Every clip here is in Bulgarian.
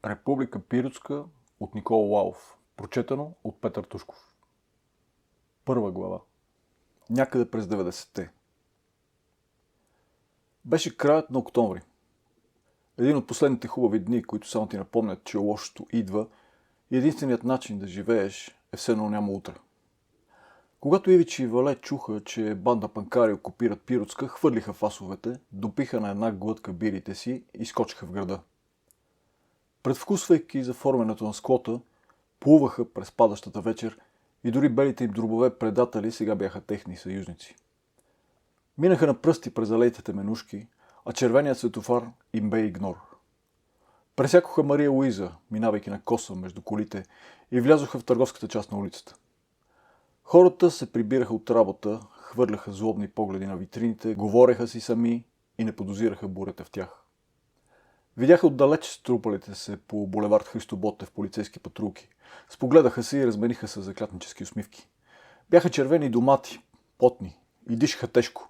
Република Пиротска от Никола Лалов. Прочетено от Петър Тушков. Първа глава. Някъде през 90-те. Беше краят на октомври. Един от последните хубави дни, които само ти напомнят, че лошото идва и единственият начин да живееш е все едно няма утре. Когато Ивич и Вале чуха, че банда панкари окупират Пиротска, хвърлиха фасовете, допиха на една глътка бирите си и скочиха в града. Предвкусвайки заформянето на скота, плуваха през падащата вечер и дори белите им дробове предатели сега бяха техни съюзници. Минаха на пръсти през алейтите менушки, а червеният светофар им бе игнор. Пресякоха Мария Луиза, минавайки на коса между колите, и влязоха в търговската част на улицата. Хората се прибираха от работа, хвърляха злобни погледи на витрините, говореха си сами и не подозираха бурята в тях. Видяха отдалеч струпалите се по булевард Христо Ботев полицейски патрулки. Спогледаха се и размениха се заклятнически усмивки. Бяха червени домати, потни и дишаха тежко.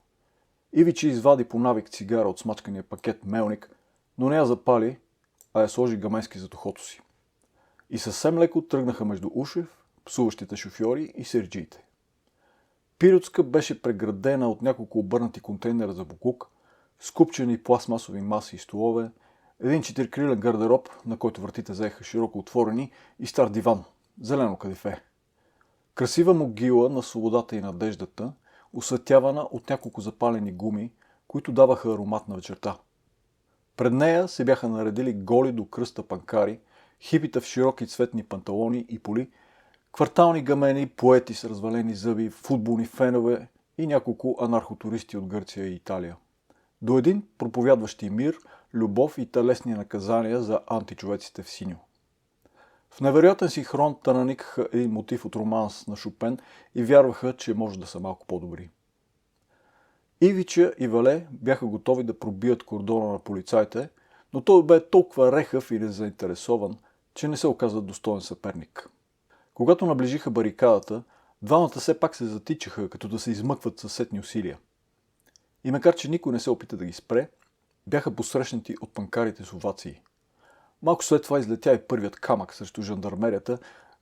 Ивичи извади по навик цигара от смачкания пакет мелник, но не я запали, а я сложи гамайски зад ухото си. И съвсем леко тръгнаха между Ушев, псуващите шофьори и серджиите. Пиротска беше преградена от няколко обърнати контейнера за боклук, скупчени пластмасови маси и столове, един четирикрилен гардероб, на който вратите заеха широко отворени, и стар диван, зелено кадифе. Красива могила на свободата и надеждата, осветявана от няколко запалени гуми, които даваха аромат на вечерта. Пред нея се бяха наредили голи до кръста панкари, хипита в широки цветни панталони и поли, квартални гамени, поети с развалени зъби, футболни фенове и няколко анархотуристи от Гърция и Италия. До един проповядващи мир, любов и телесни наказания за античовеците в синьо. В невероятен синхрон наникаха един мотив от романс на Шопен и вярваха, че може да са малко по-добри. Ивича и Вале бяха готови да пробият кордона на полицаите, но той бе толкова рехав и незаинтересован, че не се оказа достоен съперник. Когато наближиха барикадата, двамата все пак се затичаха, като да се измъкват със сетни усилия. И макар че никой не се опита да ги спре, бяха посрещнати от панкарите с овации. Малко след това излетя и първият камък срещу жандармерията,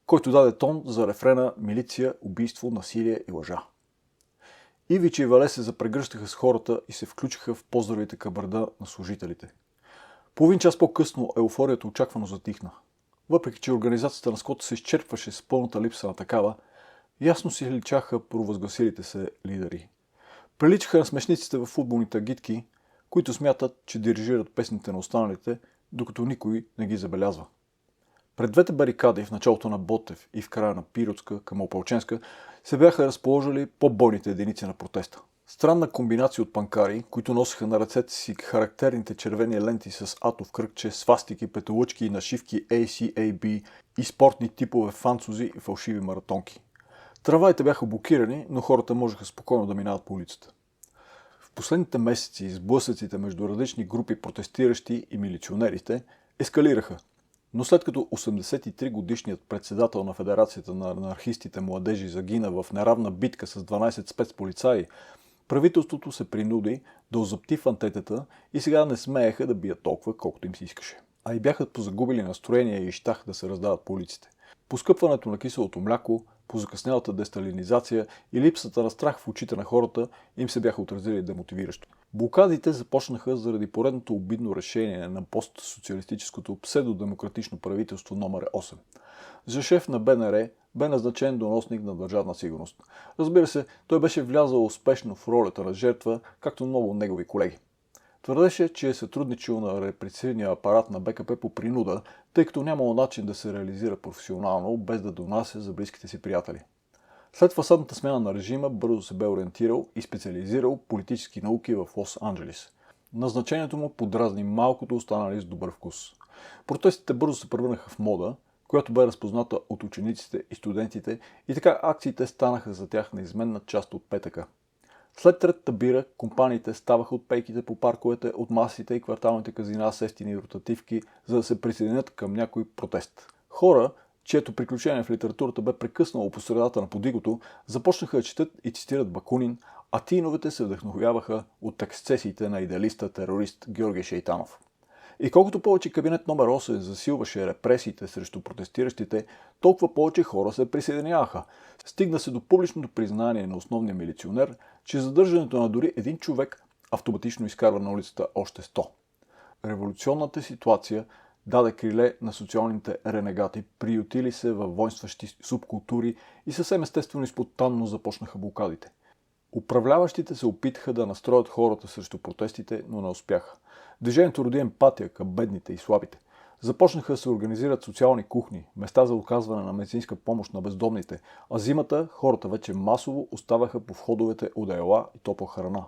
който даде тон за рефрена милиция, убийство, насилие и лъжа. Ивич и Вале се запрегръщаха с хората и се включиха в поздравите кабарда на служителите. Половин час по-късно еуфорията очаквано затихна. Въпреки че организацията на скота се изчерпваше с пълната липса на такава, ясно си личаха провъзгласилите се лидери. Приличаха на смешниците във футболните агитки, които смятат, че дирижират песните на останалите, докато никой не ги забелязва. Пред двете барикади в началото на Ботев и в края на Пиротска към Опалченска се бяха разположили по-бойните единици на протеста. Странна комбинация от панкари, които носеха на ръцете си характерните червени ленти с атов кръгче, свастики, петолъчки и нашивки ACAB и спортни типове фанцузи и фалшиви маратонки. Трамваите бяха блокирани, но хората можеха спокойно да минават по улицата. В последните месеци сблъсъците между различни групи протестиращи и милиционерите ескалираха. Но след като 83-годишният председател на Федерацията на анархистите младежи загина в неравна битка с 12 спецполицаи, правителството се принуди да озапти фантетата и сега не смееха да бият толкова, колкото им се искаше. А и бяха позагубили настроение и щях да се раздават по улиците. Поскъпването на киселото мляко, по закъснялата десталинизация и липсата на страх в очите на хората им се бяха отразили демотивиращо. Блокадите започнаха заради поредното обидно решение на постсоциалистическото псевдодемократично правителство номер 8. За шеф на БНР бе назначен доносник на Държавна сигурност. Разбира се, той беше влязъл успешно в ролята на жертва, както много негови колеги. Твърдеше, че е сътрудничил на репресивния апарат на БКП по принуда, тъй като нямало начин да се реализира професионално, без да донася за близките си приятели. След фасадната смяна на режима бързо се бе ориентирал и специализирал политически науки в Лос-Анджелис. Назначението му подразни малкото останали с добър вкус. Протестите бързо се превърнаха в мода, която бе разпозната от учениците и студентите, и така акциите станаха за тях неизменна част от петъка. След третата бира, компаниите ставаха от пейките по парковете, от масите и кварталните казина с ефтини ротативки, за да се присъединят към някой протест. Хора, чието приключение в литературата бе прекъснало по средата на подигото, започнаха да четат и цитират Бакунин, а тиновете се вдъхновяваха от ексцесиите на идеалиста-терорист Георги Шейтанов. И колкото повече кабинет номер 8 засилваше репресиите срещу протестиращите, толкова повече хора се присъединяваха. Стигна се до публичното признание на основния милиционер, че задържането на дори един човек автоматично изкарва на улицата още 100. Революционната ситуация даде криле на социалните ренегати, приютили се във воинстващи субкултури и съвсем естествено и спонтанно започнаха блокадите. Управляващите се опитаха да настроят хората срещу протестите, но не успяха. Движението роди емпатия към бедните и слабите. Започнаха да се организират социални кухни, места за оказване на медицинска помощ на бездомните, а зимата хората вече масово оставаха по входовете одеяла и топла храна.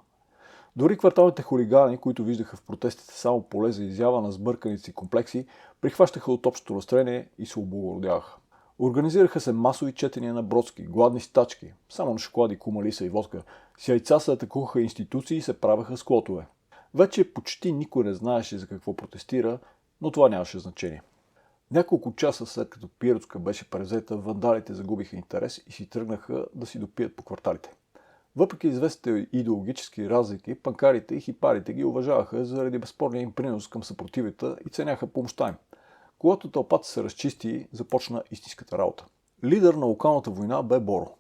Дори кварталните хулигани, които виждаха в протестите само поле за изява на сбърканици комплекси, прихващаха от общото настроение и се облагородяваха. Организираха се масови четения на Бродски, гладни стачки, само на шоколади, кумалиса и водка. С яйца се атакуваха институции и се правеха склотове. Вече почти никой не знаеше за какво протестира, но това нямаше значение. Няколко часа след като Пиротска беше превзета, вандалите загубиха интерес и си тръгнаха да си допият по кварталите. Въпреки известните идеологически разлики, панкарите и хипарите ги уважаваха заради безспорния им принос към съпротивата и ценяха помощта им. Когато тълпата се разчисти, започна истинската работа. Лидер на локалната война бе Боро.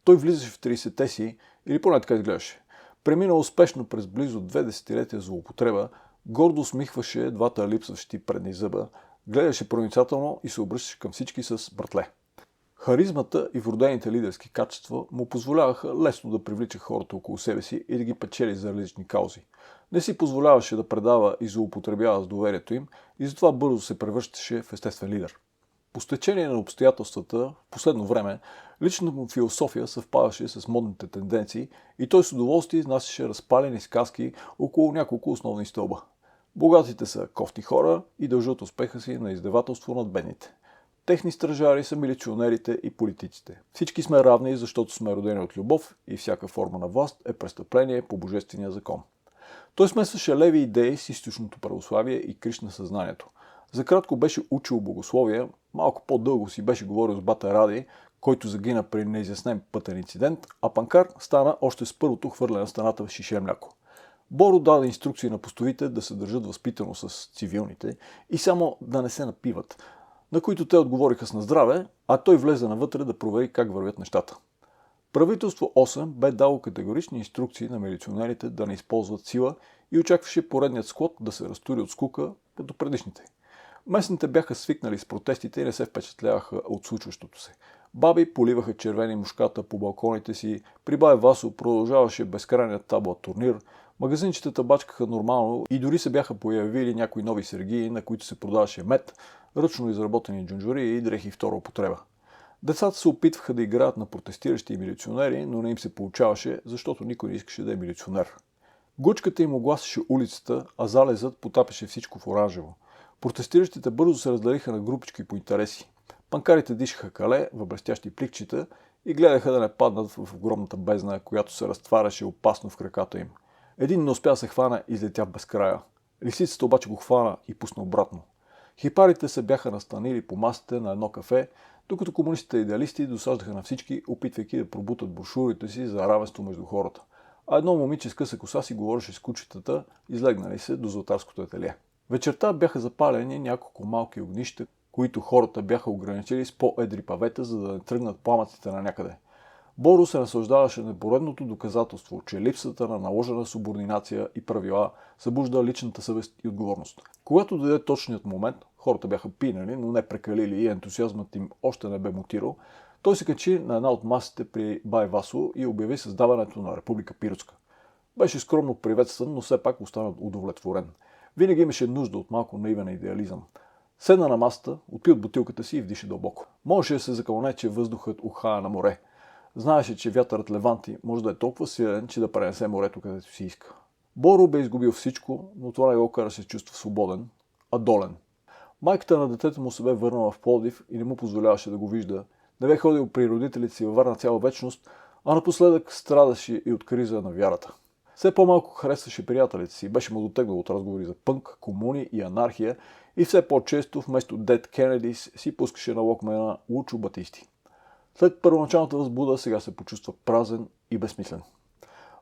Той влизаше в 30-те си, или поне така изглеждаше. Премина успешно през близо 2 десетилетия злоупотреба, гордо усмихваше двата липсващи предни зъба, гледаше проницателно и се обръщаше към всички с братле. Харизмата и вродените лидерски качества му позволяваха лесно да привлича хората около себе си и да ги печели за различни каузи. Не си позволяваше да предава и злоупотребява с доверието им и затова бързо се превръщаше в естествен лидер. По стечение на обстоятелствата, в последно време, личната му философия съвпадаше с модните тенденции и той с удоволствие изнасяше разпалени сказки около няколко основни стълба. Богатите са кофти хора и дължат успеха си на издевателство над бедните. Техни стражари са милиционерите и политиците. Всички сме равни, защото сме родени от любов и всяка форма на власт е престъпление по божествения закон. Той смесваше леви идеи с източното православие и Кришна съзнанието. За кратко беше учил богословие, малко по-дълго си беше говорил с бата Ради, който загина при неизяснен пътен инцидент, а Панкар стана още с първото хвърляне на стената в шише мляко. Боро даде инструкции на постовите да се държат възпитано с цивилните и само да не се напиват, на които те отговориха с на здраве, а той влезе навътре да провери как вървят нещата. Правителство 8 бе дало категорични инструкции на милиционерите да не използват сила и очакваше поредният склад да се разтури от скука, като предишните. Местните бяха свикнали с протестите и не се впечатляваха от случващото се. Баби поливаха червени мушката по балконите си, при бай Васо продължаваше безкрайният табла турнир, магазинчетата бачкаха нормално и дори се бяха появили някои нови сергии, на които се продаваше мед, ръчно изработени джунджури и дрехи втора употреба. Децата се опитваха да играят на протестиращи милиционери, но не им се получаваше, защото никой не искаше да е милиционер. Гучката им огласеше улицата, а залезът потапеше всичко в оранжево. Протестиращите бързо се разделиха на групички по интереси. Панкарите дишаха кале в блестящи пликчета и гледаха да не паднат в огромната бездна, която се разтваряше опасно в краката им. Един не успя да се хване и излетя без края. Лисицата обаче го хвана и пусна обратно. Хипарите се бяха настанили по масите на едно кафе, докато комунистите идеалисти досаждаха на всички, опитвайки да пробутат брошурите си за равенство между хората. А едно момиче с къса коса си говореше с кучетата, излегнали се до златарското ателие. Вечерта бяха запалени няколко малки огнища, които хората бяха ограничили с по-едри павета, за да не тръгнат пламъците на някъде. Боро се наслаждаваше на поредното доказателство, че липсата на наложена субординация и правила събужда личната съвест и отговорност. Когато дойде точният момент, хората бяха пинали, но не прекалили и ентусиазмът им още не бе мутирал, той се качи на една от масите при бай Васо и обяви създаването на Република Пиротска. Беше скромно приветстван, но все пак остана удовлетворен. Винаги имаше нужда от малко наивен идеализъм. Седна на масата, отпи от бутилката си и вдиша дълбоко. Можеше да се закълне, че въздухът ухая на море. Знаеше, че вятърът Леванти може да е толкова силен, че да пренесе морето където си иска. Боро бе изгубил всичко, но това не го кара да се чувства свободен, а долен. Майката на детето му се бе върнала в Пловдив и не му позволяваше да го вижда. Не бе ходил при родителите си във Варна цяла вечност, а напоследък страдаше и от криза на вярата. Все по-малко харесваше приятелите си, беше му дотегнал от разговори за пънк, комуни и анархия и все по-често вместо Дед Кенедис си пускаше на локмена Лучо Батисти. След първоначалната възбуда сега се почувства празен и безсмислен.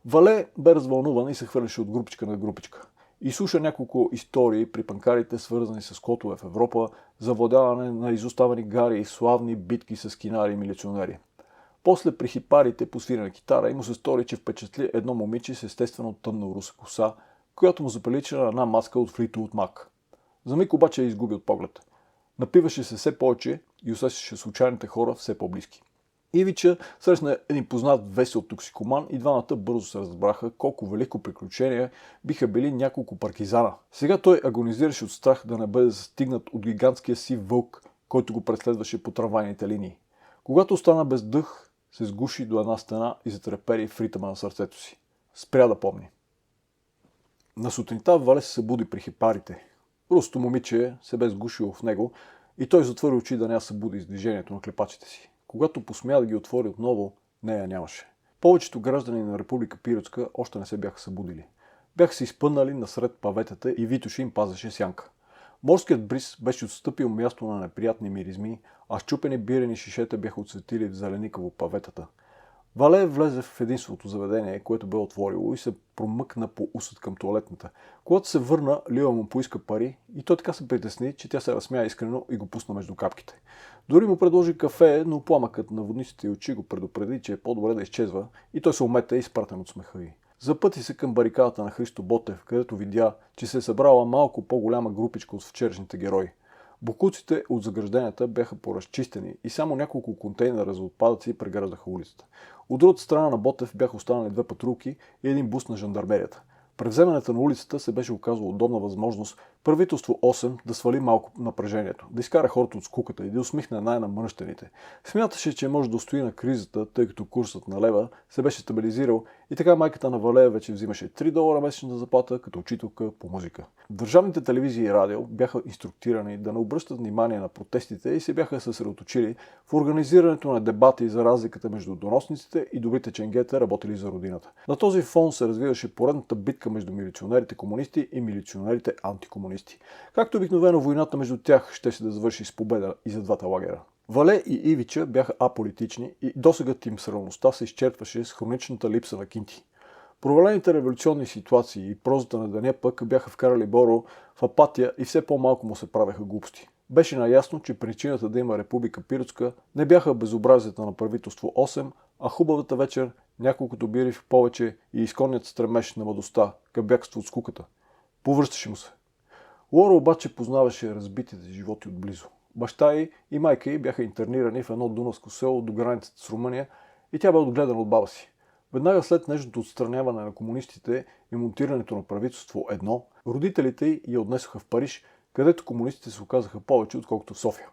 Вале бе развълнуван и се хвърляше от групичка на групичка. и слуша няколко истории при панкарите, свързани с котове в Европа, завладяване на изоставени гари и славни битки с кинари и милиционери. После при хипарите по свирена китара и му се стори, че впечатли едно момиче с естествено тъмна руса коса, която му заприлича на една маска от Флитуд Мак. За миг обаче я изгуби от поглед. Напиваше се все повече и усещаше случайните хора все по-близки. Ивича срещна един познат весел токсикоман и двамата бързо се разбраха колко велико приключение биха били няколко партизана. Сега той агонизираше от страх да не бъде застигнат от гигантския си вълк, който го преследваше по трамвайните линии. Когато остана без дъх, се сгуши до една стена и затрепери в ритъма на сърцето си. Спря да помни. На сутринта Вале се събуди при хипарите. Русто момиче се бе сгушило в него и той затвори очи да не я събуди с движението на клепачите си. Когато посмя да ги отвори отново, нея нямаше. Повечето граждани на Република Пиротска още не се бяха събудили. Бяха се изпънали насред паветата и Витоша им пазеше сянка. Морският бриз беше отстъпил място на неприятни миризми, а счупени бирени шишета бяха отсветили в зеленикаво паветата. Вале влезе в единственото заведение, което бе отворило и се промъкна по усът към тоалетната. Когато се върна, Лила му поиска пари и той така се притесни, че тя се разсмя искрено и го пусна между капките. Дори му предложи кафе, но пламъкът на водниците и очи го предупреди, че е по-добре да изчезва и той се умете изпратен от смеха й. Запъти се към барикадата на Христо Ботев, където видя, че се е събрала малко по-голяма групичка от вчерашните герои. Бокуците от загражденията бяха поразчистени и само няколко контейнера за отпадъци преграждаха улицата. От другата страна на Ботев бяха останали две патрулки и един бус на жандармерията. Превземането на улицата се беше оказало удобна възможност правителство 8 да свали малко напрежението, да изкара хората от скуката и да усмихне най-намръщените. Смяташе, че може да устои на кризата, тъй като курсът на лева се беше стабилизирал и така майката на Валея вече взимаше $3 месечна заплата като учителка по музика. Държавните телевизии и радио бяха инструктирани да не обръщат внимание на протестите и се бяха съсредоточили в организирането на дебати за разликата между доносниците и добрите ченгета, работили за родината. На този фон се развиваше поредната битка между милиционерите комунисти и милиционерите антикомунисти. Както обикновено, войната между тях ще се да завърши с победа и за двата лагера. Вале и Ивича бяха аполитични и досегът им срамността се изчерпваше с хроничната липса на кинти. Провалените революционни ситуации и прозата на деня пък бяха вкарали Боро в апатия и все по-малко му се правеха глупости. Беше наясно, че причината да има Република Пиротска не бяха безобразията на правителство 8, а хубавата вечер, няколкото бири в повече и изконният стремеж на младостта към бягство от скуката. Повръщаше му се. Лора обаче познаваше разбитите животи отблизо. Баща й и майка й бяха интернирани в едно дунавско село до границата с Румъния и тя бе отгледана от баба си. Веднага след нежното отстраняване на комунистите и монтирането на правителство 1, родителите й я отнесоха в Париж, където комунистите се оказаха повече, отколкото в София.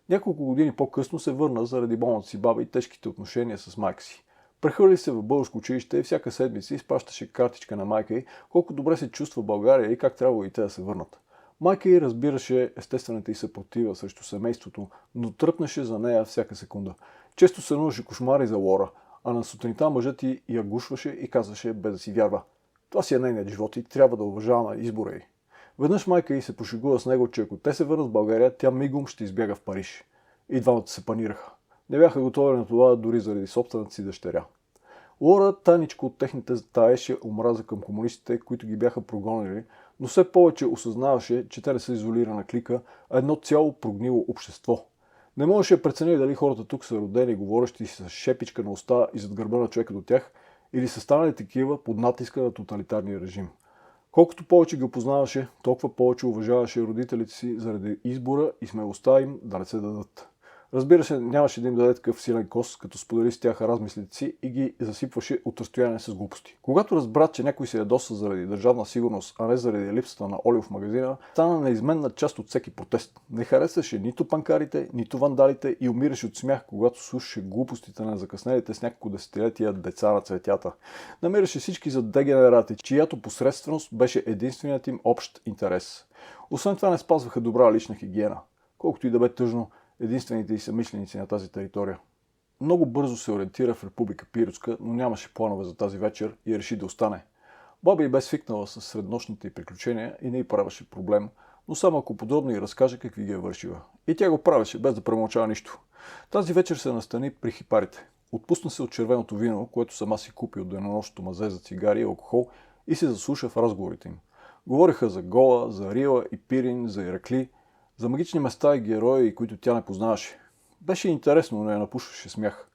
Няколко години по-късно се върна заради болната си баба и тежките отношения с майка си. Прехвърли се в българско училище и всяка седмица изпращаше картичка на майка й, колко добре се чувства в България и как трябва и те да се върнат. Майка й разбираше естествената й съпротива срещу семейството, но тръпнеше за нея всяка секунда. Често сънуваше кошмари за Лора, а на сутринта мъжът й я гушваше и казваше без да си вярва. Това си е нейният живот и трябва да уважава избора й. Веднъж майка й се пошегува с него, че ако те се върнат в България, тя мигом ще избяга в Париж. И двамата се панираха. Не бяха готови на това дори заради собствената си дъщеря. Лора тайничко от техните таеше омраза към комунистите, които ги бяха прогонили, но все повече осъзнаваше, че те не са изолирана клика, а едно цяло прогнило общество. Не можеше да прецени дали хората тук са родени, говорещи с шепичка на уста и зад гърба на човека до тях, или са станали такива под натиска на тоталитарния режим. Колкото повече ги опознаваше, толкова повече уважаваше родителите си заради избора и смелостта им да не се дадат. Разбира се, нямаше да им даде такъв силен кос, като сподели с тях размислите си и ги засипваше от разстояние с глупости. Когато разбра, че някой се ядоса заради държавна сигурност, а не заради липсата на олио в магазина, стана неизменна част от всеки протест. Не харесваше нито панкарите, нито вандалите и умираше от смях, когато слушаше глупостите на закъснелите с няколко десетилетия деца на цветята. Намираше всички за дегенерати, чиято посредственост беше единственият им общ интерес. Освен това не спазваха добра лична хигиена. Колкото и да бе тъжно, единствените и съмишленици на тази територия. Много бързо се ориентира в Република Пиротска, но нямаше планове за тази вечер и реши да остане. Баба й бе свикнала с среднощните й приключения и не й правеше проблем, но само ако подробно й разкаже какви ги е вършила. И тя го правеше, без да премълчава нищо. Тази вечер се настани при хипарите. Отпусна се от червеното вино, което сама си купи от денонощното мазе за цигари и алкохол и се заслуша в разговорите им. Говориха за Гола, за Рила и Пирин, за Иракли, за магични места и герои, които тя не познаваше. Беше интересно, но я напушваше смях.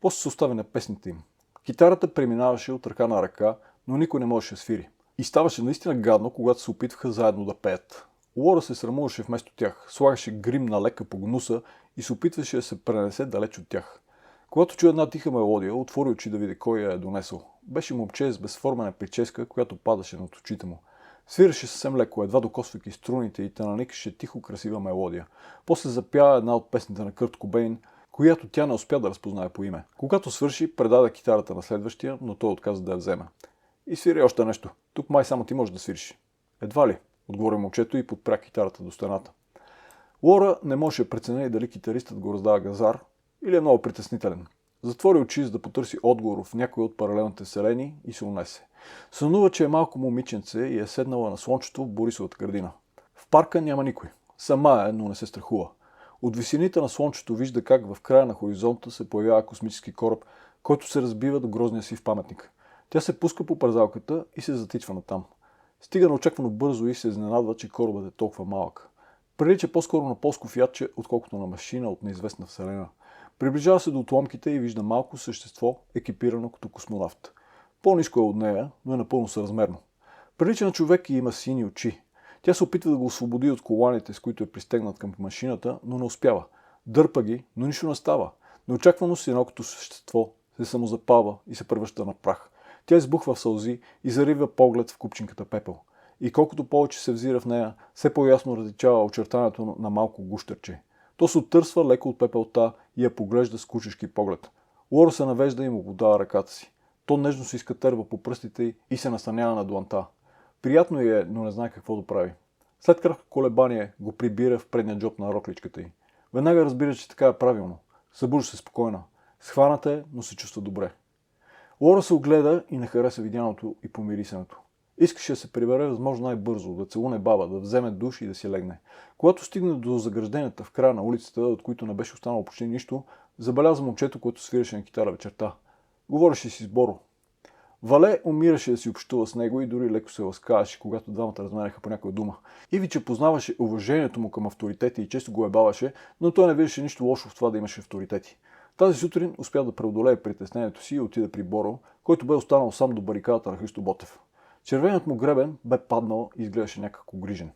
После се остави на песните им. Китарата преминаваше от ръка на ръка, но никой не можеше да свири. И ставаше наистина гадно, когато се опитваха заедно да пеят. Лора се срамуваше вместо тях, слагаше грим на лека по гнуса и се опитваше да се пренесе далеч от тях. Когато чу една тиха мелодия, отвори очи да види кой я е донесъл. Беше момче с безформена прическа, която падаше над очите му. Свиреше съвсем леко, едва докосвайки струните и те наникаше тихо красива мелодия. После запя една от песните на Кърт Кобейн, която тя не успя да разпознае по име. Когато свърши, предаде китарата на следващия, но той отказа да я вземе. И свири още нещо. Тук май само ти можеш да свириш. Едва ли, отговори момчето и подпря китарата до стената. Лора не можеше да прецени дали китаристът го раздава газар или е много притеснителен. Затвори очи, за да потърси отговор в някой от паралелните вселени и се унесе. Сънува, че е малко момиченце и е седнала на слънчето в Борисовата градина. В парка няма никой. Сама е, но не се страхува. От висините на слънчето вижда как в края на хоризонта се появява космически кораб, който се разбива до грозния си в паметник. Тя се пуска по парзалката и се затичва натам. Стига неочаквано бързо и се изненадва, че корабът е толкова малък. Прилича по-скоро на полско фиатче, отколкото на машина от неизвестна вселена. Приближава се до отломките и вижда малко същество, екипирано като космонавт. По-ниско е от нея, но е напълно съразмерно. Прилича на човек и има сини очи. Тя се опитва да го освободи от коланите, с които е пристегнат към машината, но не успява. Дърпа ги, но нищо не става. Неочаквано синокото същество се самозапалва и се превръща на прах. Тя избухва в сълзи и зарива поглед в купчинката пепел. И колкото повече се взира в нея, все по-ясно различава очертанието на малко гущерче. То се оттърсва леко от пепелта и я поглежда с кучешки поглед. Лора се навежда и му подава ръката си. То нежно се изкатърва по пръстите й и се настанява на дланта. Приятно й е, но не знае какво да прави. След кратко колебание го прибира в предния джоб на рокличката й. Веднага разбира, че така е правилно. Събужда се спокойна. Схваната е, но се чувства добре. Лора се огледа и не хареса видяното и помирисането. Искаше да се прибере възможно най-бързо, да целуне баба, да вземе душ и да си легне. Когато стигне до загражденията в края на улицата, от които не беше останало почти нищо, забеляза момчето, което свиреше на китара вечерта. Говореше си с Боро. Вале умираше да си общува с него и дори леко се ласкаваше, когато двамата разменяха по някоя дума. Ивиче познаваше уважението му към авторитети и често го ебаваше, но той не виждаше нищо лошо в това да имаше авторитети. Тази сутрин успя да преодолее притеснението си и отида при Боро, който бе останал сам до барикадата на Христо Ботев. Червеният му гребен бе паднал и изглеждаше някак грижен.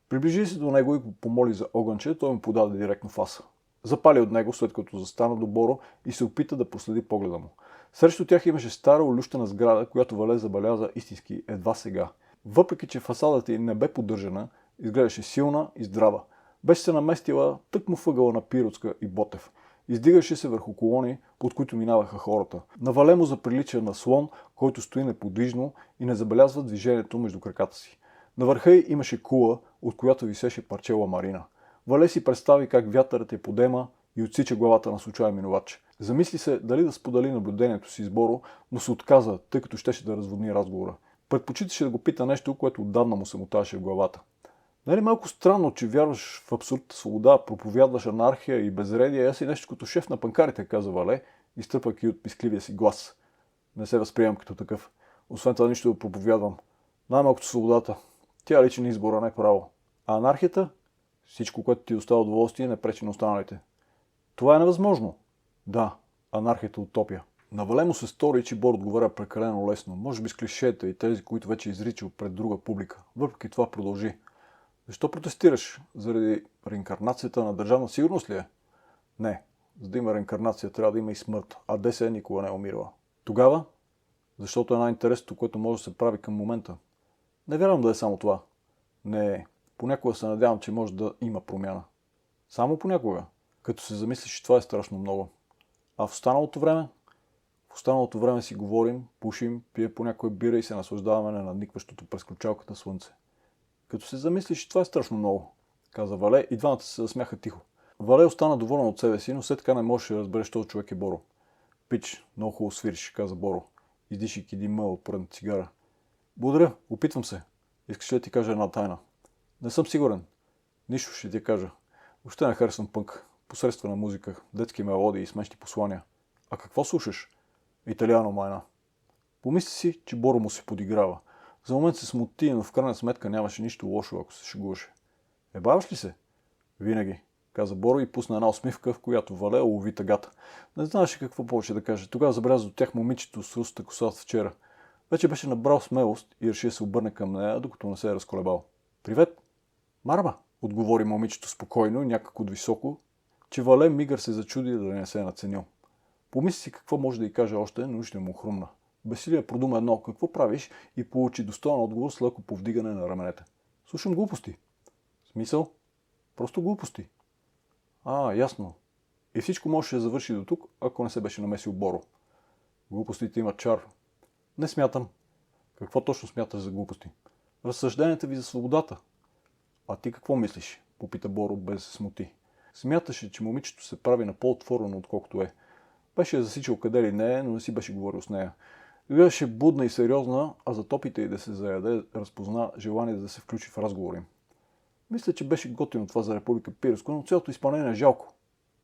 Приближи се до него и го помоли за огънче, той му подаде директно фаса. Запали от него, след като застана до Боро и се опита да проследи погледа му. Срещу тях имаше стара олющена сграда, която Вале забеляза истински едва сега. Въпреки че фасадата й не бе поддържана, изглеждаше силна и здрава. Беше се наместила тъкмо въгъла на Пиротска и Ботев. Издигаше се върху колони, под които минаваха хората. На Вале му заприлича на слон, който стои неподвижно и не забелязва движението между краката си. На върха й имаше кула, от която висеше парче ламарина. Вале си представи как вятърът я подема и отсича главата на случайен минувач. Замисли се дали да сподели наблюдението си с Боро, но се отказа, тъй като щеше да разводни разговора. Предпочиташе да го пита нещо, което отдавна му се муташе в главата. Нали малко странно, че вярваш в абсолютна свобода, проповядваш анархия и безредие, аз си нещо като шеф на панкарите, каза Вале, изтърпвайки от пискливия си глас. Не се възприемам като такъв. Освен това нищо да проповядвам. Най-малкото свободата. Тя личи на избора, не право. А анархията? Всичко, което ти остава удоволствие, не пречи на останалите. Това е невъзможно. Да, анархията е утопия. На Вале му се стори, че Бор отговаря прекалено лесно, може би с клишета и тези, които вече изричал пред друга публика. Въпреки това продължи. Защо протестираш? Заради реинкарнацията на държавна сигурност ли е? Не. За да има реинкарнация, трябва да има и смърт, а ДС никога не е умирала. Тогава? Защото е най-интересното, което може да се прави към момента. Не вярвам да е само това. Не, понякога се надявам, че може да има промяна. Само понякога. Като се замислиш, че това е страшно много. А в останалото време? В останалото време си говорим, пушим, пие по някоя бира и се наслаждаваме на надникващото през ключалката слънце. Като се замислиш, че това е страшно много, каза Вале и двамата се засмяха тихо. Вале остана доволен от себе си, но след така не можеше да разбереш този човек е Боро. Пич, много хубаво свириш, каза Боро, издишайки дима от поредната цигара. Благодаря, опитвам се. Искаш ли да ти кажа една тайна? Не съм сигурен. Нищо ще ти кажа. Въобще не харесвам пънк. Посредствена музика, детски мелодии и смешни послания. А какво слушаш? Италиано майна. Помисли си, че Боро му се подиграва. За момент се смути, но в крайна сметка нямаше нищо лошо, ако се шегуваше. Баваш ли се? Винаги, каза Боро и пусна една усмивка, в която Вале улови тъгата. Не знаеше какво повече да каже. Тогава забеляза до тях момичето с русата коса от вчера. Вече беше набрал смелост и реши да се обърне към нея, докато не се е разколебал. Привет! Марба! Отговори момичето спокойно и някак от високо, че Вале мигър се зачуди да не се е наценил. Помисли си какво може да й каже още, но ще му хрумна. Бесилия продума едно какво правиш и получи достоен отговор с леко повдигане на раменете. Слушам глупости. Смисъл? Просто глупости. Ясно. И всичко можеше да завърши до тук, ако не се беше намесил Боро. Глупостите имат чар. Не смятам. Какво точно смяташ за глупости? Разсъжденията ви за свободата. А ти какво мислиш? Попита Боро без да се смути. Смяташе, че момичето се прави на по-отворено, отколкото е. Беше засичал къде ли не е, но не си беше говорил с нея. Гледаше будна и сериозна, а за топите й да се заяде, разпозна желание да се включи в разговори. Мисля, че беше готино това за Република Пирско, но цялото изпълнение е жалко.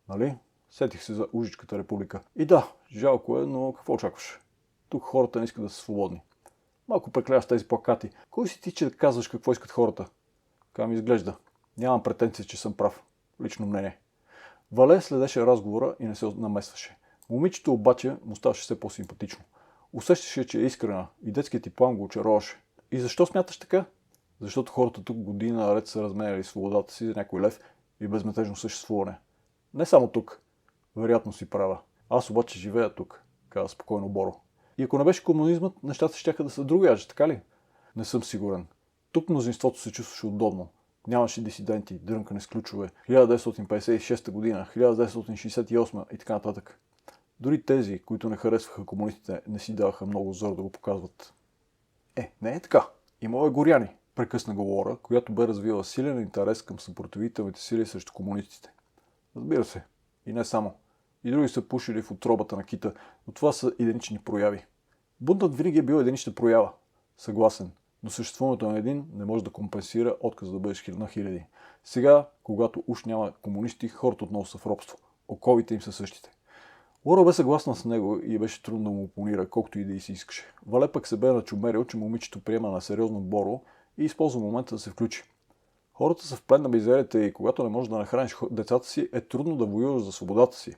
Нали? Сетих се за ужичката република. И да, жалко е, но какво очакваш? Тук хората не искат да са свободни. Малко прекляваш тези плакати. Кой си ти, че да казваш какво искат хората? Така ми изглежда. Нямам претенция, че съм прав. Лично мнение. Вале следеше разговора и не се намесваше. Момичето обаче му ставаше все по-симпатично. Усещаше, че е искрена и детският ти план го очароваше. И защо смяташ така? Защото хората тук година наред са разменяли свободата си за някой лев и безметежно съществуване. Не само тук. Вероятно си права. Аз обаче живея тук, каза спокойно Боро. И ако не беше комунизмът, нещата щяха да са други, така ли? Не съм сигурен. Тук мнозинството се чувстваше удобно. Нямаше дисиденти, дрънкане с ключове. 1956 година, 1968 и така нататък. Дори тези, които не харесваха комунистите, не си даваха много зор да го показват. Не е така. Имало е горяни, прекъсна го Лора, която бе развила силен интерес към съпротивителните сили срещу комунистите. Разбира се. И не само. И други са пушили в отробата на кита, но това са единични прояви. Бунтът винаги е бил единична проява. Съгласен. Но съществуването на един не може да компенсира отказа да бъдеш на хиляди. Сега, когато уж няма комунисти, хората отново са в робство. Оковите им са същите. Лора бе съгласна с него и беше трудно да му опонира, колкото и да й се искаше. Вале пък се бе начумерил, че момичето приема на сериозно Боро и използва момента да се включи. Хората са в плен на мизерията и когато не можеш да нахраниш децата си, е трудно да воюваш за свободата си.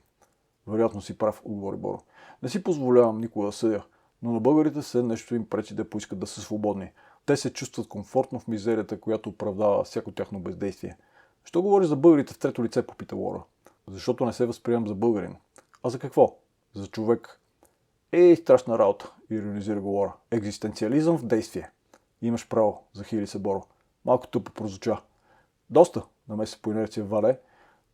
Вероятно си прав, отговори Боро. Не си позволявам никога да съдя, но на българите се нещо им пречи да поискат да са свободни. Те се чувстват комфортно в мизерията, която оправдава всяко тяхно бездействие. Що говориш за българите в трето лице, попита Лора. Защото не се възприемам за българин. А за какво? За човек. Страшна работа, иронизира го Лора. Екзистенциализъм в действие. Имаш право, захили се Боро. Малко тъпо прозвуча. Доста, намеси по инерция Вале,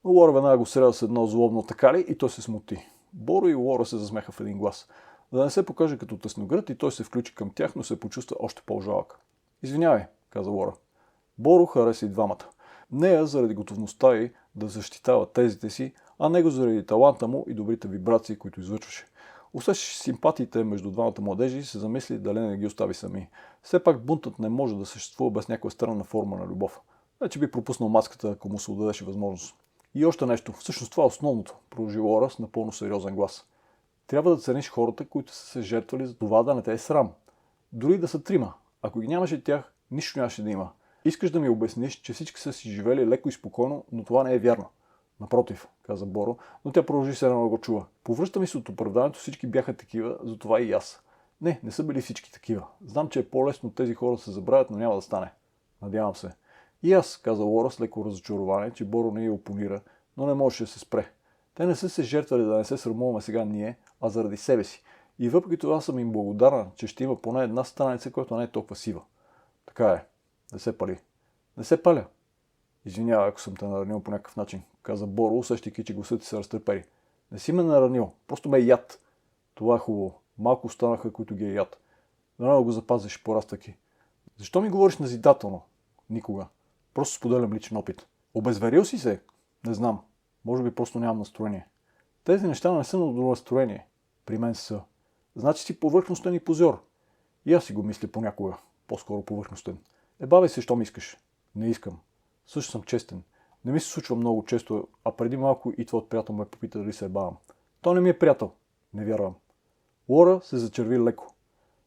но Лора веднага го среда с едно злобно така ли и той се смути. Боро и Лора се засмеха в един глас. За да не се покаже като тесногръд и той се включи към тях, но се почувства още по-жалък. Извинявай, каза Лора. Боро хареса и двамата. Нея заради готовността й да защитава тезите си, а него заради таланта му и добрите вибрации, които излъчваше. Усещаше симпатиите между двамата младежи и се замисли дали не ги остави сами. Все пак бунтът не може да съществува без някаква странна форма на любов. Вече би пропуснал маската, ако му се отдадеше възможност. И още нещо, всъщност това е основното, продължи Лора с напълно сериозен глас. Трябва да цениш хората, които са се жертвали за това да не те е срам. Дори да са трима. Ако ги нямаше тях, нищо нямаше да има. Искаш да ми обясниш, че всички са си живели леко и спокойно, но това не е вярно. Напротив, каза Боро, но тя продължи се да го чува. Повръща ми се от оправданието, всички бяха такива, затова и аз. Не са били всички такива. Знам, че е по-лесно тези хора да се забравят, но няма да стане. Надявам се. И аз, каза Лора с леко разочарование, че Боро не я опонира, но не можеше да се спре. Те не са се жертвали да не се срамуваме сега ние, а заради себе си. И въпреки това съм им благодарна, че ще има поне една страница, която не е толкова сива. Така е. Не се пали. Не се паля. Извинявай, ако съм те наранил по някакъв начин, каза Боро, усещайки, че гласът ти се разтърпери. Не си ме наранил, просто ме е яд. Това е хубаво. Малко останаха, които ги е яд. Дано го запазиш, пораствайки. Защо ми говориш назидателно? Никога. Просто споделям личен опит. Обезверил си се? Не знам. Може би просто нямам настроение. Тези неща не са на добро настроение. При мен са. Значи си повърхностен и позор. И аз си го мисля понякога. По-скоро повърхностен. Бавай се, що ми искаш. Не искам. Също съм честен. Не ми се случва много често, а преди малко и твоят приятел ме попита дали се бавам. Той не ми е приятел. Не вярвам. Лора се зачерви леко.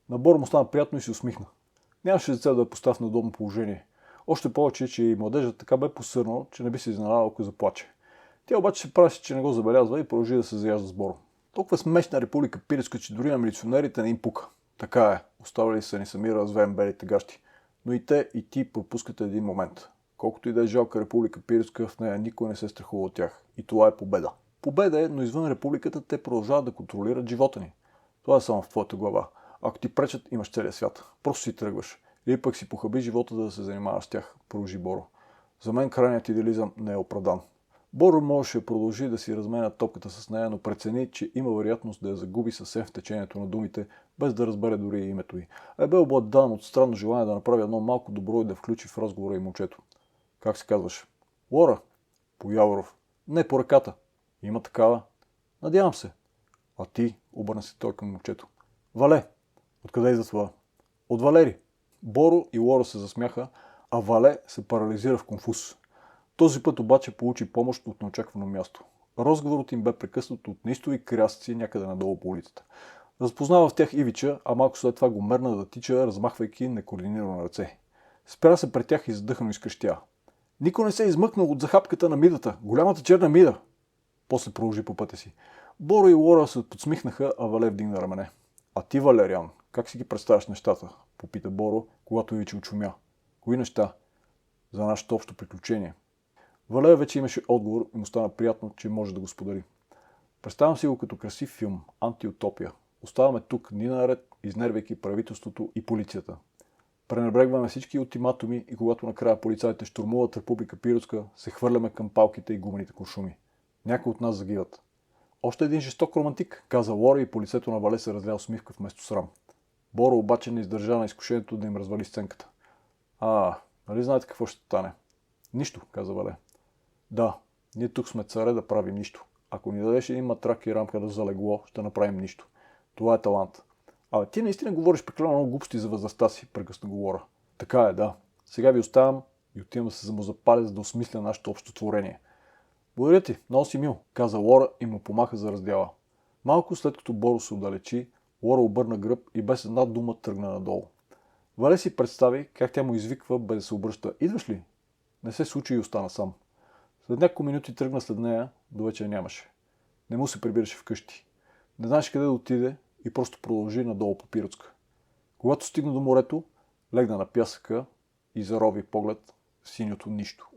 На Боро му стана приятно и се усмихна. Нямаше за цел да я поставя в неудобно положение. Още повече, че и младежът така бе посърнал, че не би се изненадал, ако заплаче. Тя обаче се правеше, че не го забелязва и продължи да се заяжда с Боро. Толкова смешна Република Пирска, че дори на милиционерите не им пука. Така е, оставали са ни сами да развеем белите гащи. Но и те, и ти пропускате един момент. Колкото и да е жалка Република Пирска, в нея никой не се страхува от тях. И това е победа. Победа е, но извън републиката те продължават да контролират живота ни. Това е само в твоята глава. Ако ти пречат, имаш целия свят. Просто си тръгваш. Или пък си похаби живота да се занимаваш с тях, продължи Боро. За мен крайният идеализъм не е оправдан. Боро можеше да продължи да си разменя топката с нея, но прецени, че има вероятност да я загуби съвсем в течението на думите, без да разбере дори и името й. А е бе обладан от странно желание да направи едно малко добро и да включи в разговора и момчето. Как се казваш? Лора. По Яворов. Не по ръката. Има такава. Надявам се. А ти, обърна се той към момчето. Вале. Откъде идва това? От Валери. Боро и Лора се засмяха, а Вале се парализира в конфуз. Този път обаче получи помощ от неочаквано място. Разговорът им бе прекъснат от неистови крясъци някъде надолу по улицата. Разпознава в тях Ивича, а малко след това го мерна да тича, размахвайки некоординирано ръце. Спря се пред тях и задъхано изкрещя. Никой не се е измъкнал от захапката на мидата. Голямата черна мида. После продължи по пътя си. Боро и Лора се подсмихнаха, а Вале вдигна рамене. А ти, Валериан, как си ги представяш нещата? Попита Боро, когато Ивича очумя. Кои неща? За нашето общо приключение. Валея вече имаше отговор и му стана приятно, че може да го сподели. Представям си го като красив филм, антиутопия. Оставаме тук дни наред, изнервяйки правителството и полицията. Пренебрегваме всички ултиматуми и когато накрая полицаите щурмуват Република Пиротска, се хвърляме към палките и гумените куршуми. Някои от нас загиват. Още един жесток романтик, каза Лора и по лицето на Вале се разля усмивка вместо срам. Боро обаче не издържа на изкушението да им развали сценката. Нали знаете какво ще стане? Нищо, каза Вале. Да, ние тук сме царе да правим нищо. Ако ни дадеш един матрак и рамка да залегло, ще направим нищо. Това е талант. Ти наистина говориш прекалено много глупости за възрастта си, прекъсна го Лора. Така е, да. Сега ви оставям и отивам да се самозапаля, за да осмисля нашето общо творение. Благодаря ти, много си мил, каза Лора и му помаха за раздяла. Малко след като Боро се отдалечи, Лора обърна гръб и без една дума тръгна надолу. Вале си представи как тя му извиква, без да се обръща. Идваш ли? Не се случи и остана сам. След няколко минути тръгна след нея, до вечер нямаше. Не му се прибираше вкъщи. Не знаеше къде да отиде и просто продължи надолу по Пиротска. Когато стигна до морето, легна на пясъка и зарови поглед в синьото нищо.